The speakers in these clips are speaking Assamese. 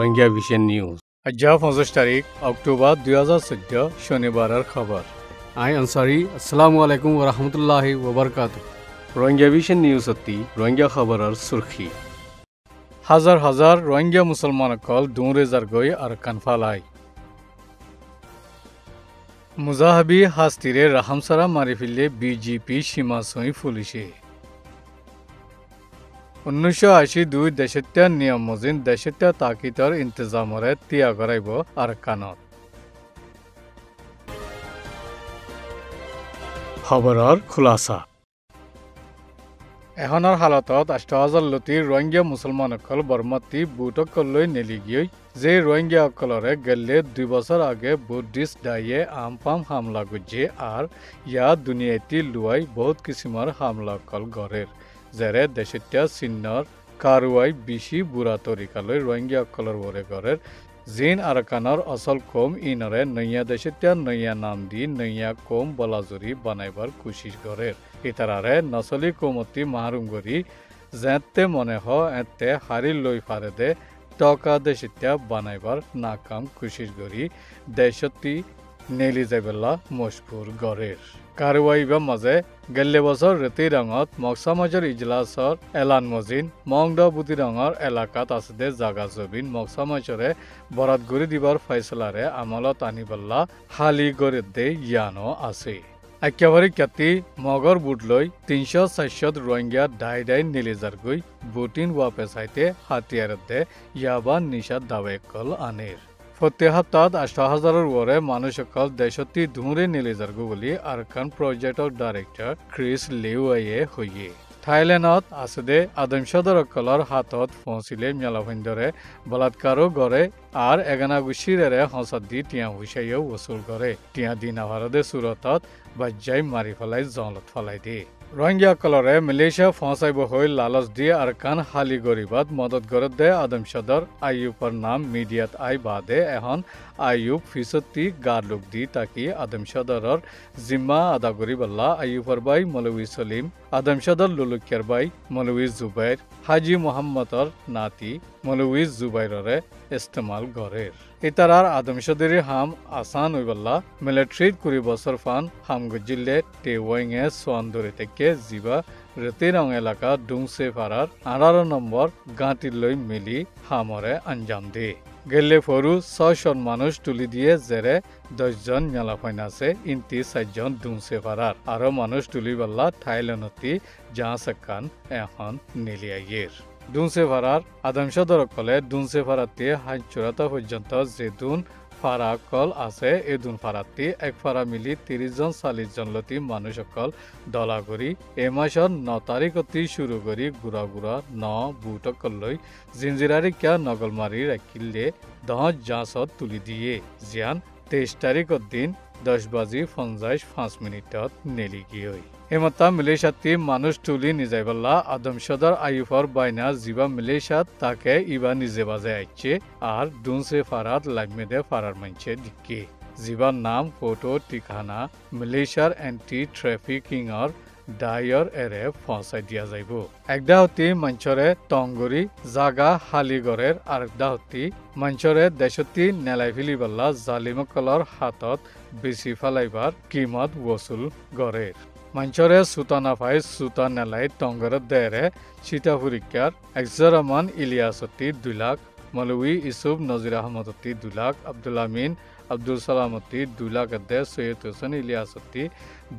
Rohingya vision news. আজ 25 তারিখ অক্টোবর 2014 শনিবারের খবর। আই আনসারি আসসালামু আলাইকুম ওয়া রাহমাতুল্লাহি ওয়া বারাকাতুহু। রোহিঙ্গা ভিশন নিউজ অতি রোহিঙ্গা খবরের সুরখি। হাজার হাজার রোহিঙ্গা মুসলমানসকল দুরেজার গৈ আর কানফালাই। মুজাহাবি হাস্তিরে রাহামসারা মারি ফেললে বিজেপি সীমা ছুঁই পুলিশে। 1982 দেশত্য নিয়ম মজিন দেশত্য তাকিদর ইন্তজামরে তিয়া করাইব আর কানত। খবরের খুলাসা। এখনৰ হালতত 8,000 লতি রোহিঙ্গা মুসলমানসকল বর্মাতি বুটকলৈ নেলি গিয়ে যে রোহিঙ্গাসকলরে গেলে 2 বছর আগে বুদ্ধিস্ট দায়ে আমপাম হামলা গুজে আর ইয়া দুনিয়াতি লুয়াই বহুত কিসিমার হামলাকল গড়ের যেরে দেশত্য চিহ্নৰ কাৰুয়াই বেশি বুড়া তৰিকালৈ ৰোহিঙ্গাসকলৰ বৰে গড়েৰ জিন আৰকানৰ অচল কম ইনরে নৈয়া দেশত্য নৈয়া নাম দি নৈয়া কম বলাজুরি বানাইবার কোশিশ গড়ের ইতারারে নচলি কমতি মাহরুম করি যেতে মনে হ এতে হারি লই ফারে দে টকা দেশত্য বানাইবার নাকাম কোশিশ করি দেশতি নেলি যাইবেলা মজবুর গড়ের কারুয়াইবা মাঝে গেলে বছর রেতি রঙত মকসামাজর ইজলাসর এলান মজিন মংদ বুতি রঙর এলাকাত আছে দে জাগা জবিন মকসামাজরে বরাত গড়ি দিবার ফয়সলারে আমলত আনিবল্লা হালি গড়ে দে ইয়ানো আছে। একেবারে খ্যাতি মগর বুট লৈ 300-400 রোহিঙ্গা ডাই নিলিজার গই বুটিন ওয়াপে সাইতে হাতিয়ার দে ইয়াবা নিশা দাওয়েকল আনের। প্রতি সপ্তাহত 8,000-ৰ ওৰে মানুহসকল দেশতি ধুঁৰে নিলিজাৰ বুলি আৰকান প্ৰজেক্টৰ ডাইৰেক্টৰ ক্ৰিছ লেৱাইয়ে হয়ে। থাইলেণ্ডত আছে দে আদমসদৰসকলৰ হাতত পৌঁছিলে মেলাভন্দৰে বলাৎকাৰো কৰে আর এগানা গুছিরেরে হসত দি টিয়া হুসাইও ওসুল করে টিয়া দিন ভারতে সুরতত বাজ্যাই মারি ফেলাই জলত ফেলাই দিয়ে রোহিঙ্গাসকলরে মালয়েশিয়া ফসাইব হয়ে লালচ দিয়ে আর কান হালি গরিবাদ মদত করে দে আদমসদর আইয়ুবর নাম মিডিয়াত আই বাদে এখন আইয়ুব ফিসতি গারলুক দি তাকি আদমসদরর জিম্মা আদা গরিবাল্লা আইয়ুবর বাই মৌলভী সলিম আদমসদর লুলুকিয়ার বাই মৌলভী জুবাইর হাজি মোহাম্মদর নাতি মৌলভী জুবাইররে ইস্তেমাল গড়ের ইতারার আদমসদরি হাম আসান উইবাল্লা মিলিটারি 20 বছর ফান হাম গজিলে টেওয়াইঙে সোয়ান্দরি থেকে জিবা রেতি রং এলাকা ডুংসে ফারার 18 নম্বর গাঁতিলৈ মিলি হামরে আঞ্জাম দে গেলে ফরু 600 মানুষ তুলি দিয়ে জেরে 10 জন মেলাফাইন আছে ইনতি 4 জন ডুংসে ফারার আরো মানুষ তুলিবাল্লা থাইল্যান্ডতি জাহাসাকান এখন নিলিয়াইয়ের দুনসে ফারার আদমসদরকলে দুনসে ফারাতে হাইচুরাতা পর্যন্ত যে দুন ফারা কল আছে এই দুন ফারাতি এক ফারা মিলি 30 জন 40 জন লতি মানুষসকল দলা করি এ মাসৰ 9 তাৰিখতি শুৰু কৰি গুড়া গুড়া ন বুটকলৈ জিঞ্জিৰাৰি কিয়া নগলমাৰি ৰাখিলে 10 জাঁচত তুলি দিয়ে জিয়ান 23 তাৰিখৰ দিন 10:55 নেলি গিয়ে এমতা মালয়েশিয়াতি মানুষ তুলি নিজাইবল্লা আদমসদর আইয়ুবর বাইনা জিবা মালয়েশিয়াত তাকে ইবা নিজে বাজে আইছে আর দুনসে ফারাত লাইমেদে ফারার মানছে দিকে জিবার নাম ফটো ঠিকানা মালয়েশিয়ার এন্টি ট্রাফিকিংর ডায়র এরে ফসাই দিয়া যাইব একদা হতি মঞ্চরে টংগরি জাগা হালিগড়ের আরেকদা হতি মঞ্চরে দেশতি নেলাই ফিলিবাল্লা জালিমকলর হাতত বেশি ফেলাইবার কিমত ওসুল গড়ের মঞ্চরে সুতানা ফাই সুতা নেলাই টংগরের দেরে সীতাপুরিকার একজরমান ইলিয়াসতি 2 লাখ মৌলভী ইসুফ নজির আহমদতি 2 লাখ আব্দুল আমিন আব্দুল সালামতি 2 লাখ দে সৈয়দ হোসেন ইলিয়াসতি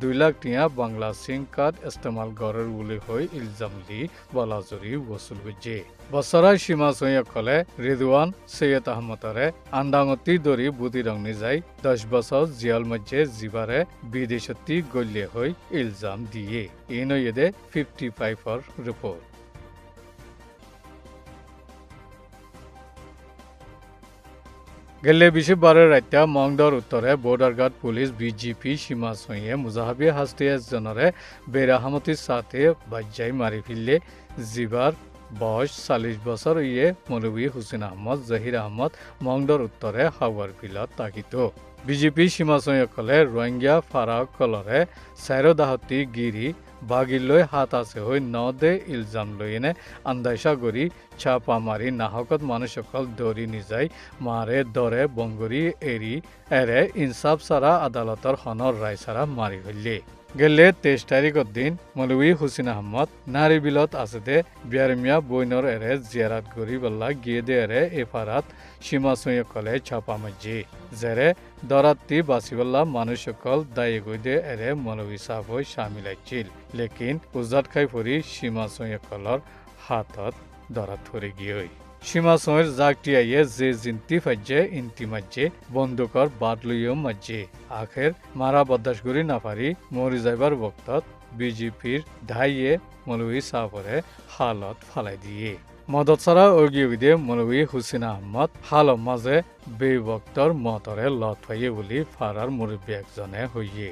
2 লাখ টিয়া বাংলা সিং কার্ড ইস্তেমাল গড়ের বুলি হয়ে ইলজাম লি বলাজুরি ওসুল গুজে বছরাই সীমা সৈয়কলে রিদওয়ান সৈয়দ আহমদরে আন্দাঙতি দরি বুদি রং নিজাই 10 বছর জিয়াল মধ্যে জিবারে বিদেশতি গল্যে হয়ে ইলজাম দিয়ে ইনয়েদে 55 রিপোর্ট গেলে 20 রাত্যা মংদর উত্তরে বর্ডার গার্ড পুলিশ বিজেপি সীমা ছুঁয়ে মুজাহাবি হাস্তিয়া জনরে বেরাহামতির সাথে বাজ্যাই মারি ফেললে জিবার বয়স 40 বছর ইয়ে মৌলভী হুসেন আহমদ জহির আহমদ মংদর উত্তরে হাওয়ার বিলত তাকিত বিজেপি সীমা ছুঁয়ে কলে রোহিঙ্গা ফারা কলরে 4 দাহতি গিরি বাগিলৈ হাত আছে হৈ নদে ইলজাম লৈ এনে আন্দাইশা কৰি ছাপা মাৰি নাহকত মানুহসকল দৌৰি নিযায় মাৰে দৰে বংগৰী এৰে ইনচাফ চাৰা আদালতৰ সনৰ ৰায় চাৰা মাৰি হলিয়ে গেলে 23 তাৰিখৰ দিন মৌলবী হুসেইন আহমদ নাৰী বিলত আছে দে বিয়াৰমিয়া বইনৰ এৰে জিয়াৰাত কৰি বল্লা গিয়ে দে এৰে এফাৰাত সীমা চুঁয়ে কলে ছাপা মাজি যেৰে দৰাতি বাচিবল্লা মানুহসকল দায়ী গৈ দে এৰে মৌলবী সাহেব হৈ শামিল আছিল লেকিন উজাত খাই ফুৰি সীমা চুঁয়ে কলৰ হাতত দৰাত ধৰি গিয়ে সীমা চুঁয়ের জাগটিয়াইয়ে যে জিন্তি ফাজ্যে ইন্তি মাজ্যে বন্দুকর বাদ লইও মাজ্যে আখের মারা বদাস করি না পারি মরি যাইবার বক্তত বিজেপির ধাইয়ে মৌলবী সাহরে হালত ফালাই দিয়ে মদত ছাড়া অগিয়ে মৌলবী হুসেইন আহমদ হাল মাঝে বেবক্তর মতরে লত ফাইয়ে বলি ফারার মুরব্বী একজনে হইয়ে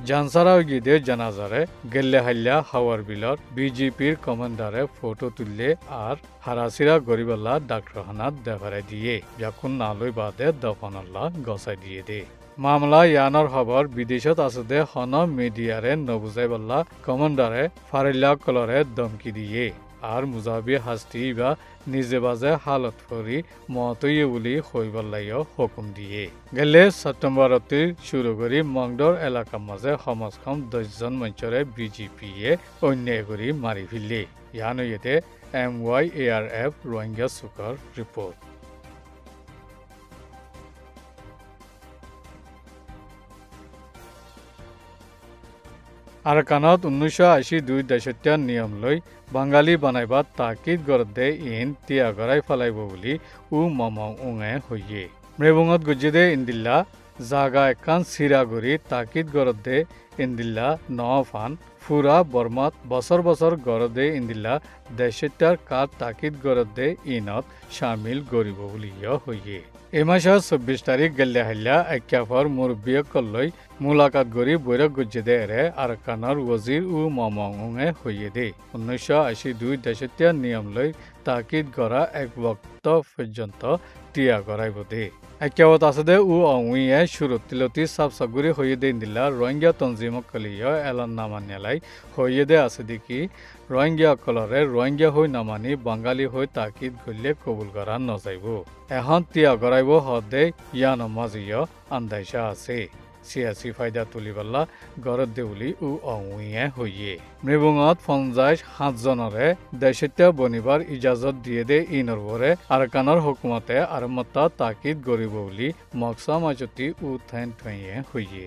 জানসারা গিদে জানাজারে গেল্লে হাল্লা হাওয়ার বিলর বিজেপির কমান্ডারে ফটো তুললে আর হারাসিরা গরিবাল্লা ডাক্তারখানাত দেখারে দিয়ে যখন নালই বাদে দফনাল্লা গছাই দিয়ে দে মামলা ইয়ানৰ খবৰ বিদেশত আছে দে হন মিডিয়াৰে নবুজাইবাল্লা কমান্ডাৰে ফাৰিল্লা কলৰে ধমকি দিয়ে আর মুজাবি হাস্তি বা নিজে বাজে হালত ফরি মতইয়ে বলি হইবাল্লাইও হুকুম দিয়ে গেলে সেপ্টেম্বরতে শুরু করি মংডর এলাকার মাঝে সমাজখন 10জন মঞ্চরে বিজেপিয়ে অন্যায় করে মারি ফেললে ইয়ানো এতে MYARF রোহিঙ্গা চুকৰ ৰিপোৰ্ট আৰাকানত 1982 দশত্যাৰ নিয়ম লৈ বাঙালী বানাইবাত তাকিদ গৰদে ইন তিয়াগৰাই ফলাইব বুলি মমং উঙে হইয়ে মৃবঙত গুজিদে ইন্দিল্লা জাগা একান সিৰাগুৰি তাকিদ গৰদে ইন্দিল্লা নফান ফুৰা বৰ্মাত বছৰ বছৰ গৰদে ইন্দিল্লা দশত্যাৰ কাত তাকিদ গরদে ইনত শামিল গরিব বুলিও হইয়ে এই মাসের 24 তারিখ গেলে হাইলা একাফর মুরব্বী কল্লৈ মুলাকাত গরি বৈরক গুজিদে এরে আৰকানৰ ওজিৰ মমং উঙে হইয়ে দে 1982 দশত্যাৰ নিয়ম লৈ তাকিদ গড়া এক বক্ত পর্যন্ত টিয়া গড়াইব দে একাবত আছে দে অউয়ে সুরতিলতি সাবসাগুরি হইয়ে দে ইন্দিল্লা রোহিঙ্গা তঞ্জিমক কলিয় এলান নামানিয়ালাই হইয়ে দে আছে দেখি রোহিঙ্গা কলরে রোহিঙ্গা হই নামানি বাঙালি হই তাকিদ গলে কবুল করা নজাইব এখন টিয়া গড়াইব হদে ইয়ান মাজিয় আন্দাইশা আছে সিয়াসি ফায়দা তুলিবাল্লা গড়ত দেউলি অউয়ে হইয়ে মৃবঙত 50 জনরে দেশত্য বনিবার ইজাজত দিয়ে দে ইনরবরে আৰকানৰ হুকুমতে আৰমতা তাকিদ গৰিব বুলি মকসা মাজতি থেন থয়ে হইয়ে